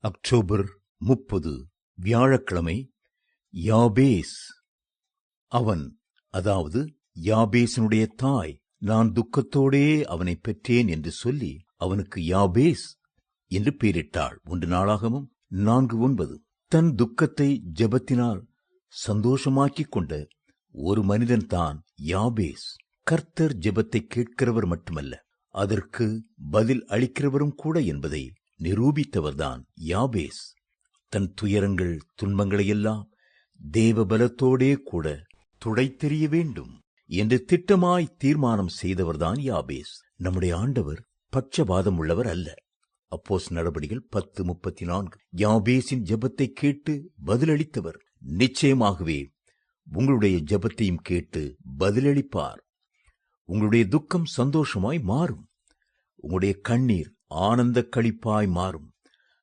October 30 வியாழக்கிழமை. யாபேஸ். அவன், அதாவது யாபேசனுடைய தாய், நான் துக்கத்தோடே அவனை பெற்றேன் என்று சொல்லி அவனுக்கு யாபேஸ் என்று பெயரிட்டாள். 1 நாளாகமம் 4:9. தன் துக்கத்தை ஜெபத்தினால் சந்தோஷமாக்கிக் கொண்ட ஒரு மனிதன் தான் யாபேஸ். கர்த்தர் ஜெபத்தை கேட்கிறவர் மட்டுமல்ல, அதற்கு பதில் அளிக்கிறவரும் கூட என்பதை நிரூபித்தவர்தான் யாபேஸ். தன் துயரங்கள் துன்பங்களையெல்லாம் தேவ பலத்தோடே கூட துடைத்தெறிய வேண்டும் என்று திட்டமாய் தீர்மானம் செய்தவர்தான் யாபேஸ். நம்முடைய ஆண்டவர் பட்சபாதம் உள்ளவர் அல்ல. அப்போஸ்தலர் நடபடிகள் 10:34. யாபேசின் ஜெபத்தை கேட்டு பதிலளித்தவர் நிச்சயமாகவே உங்களுடைய ஜெபத்தையும் கேட்டு பதிலளிப்பார். உங்களுடைய துக்கம் சந்தோஷமாய் மாறும். உங்களுடைய கண்ணீர் ஆனந்த களிப்பாய் மாறும்.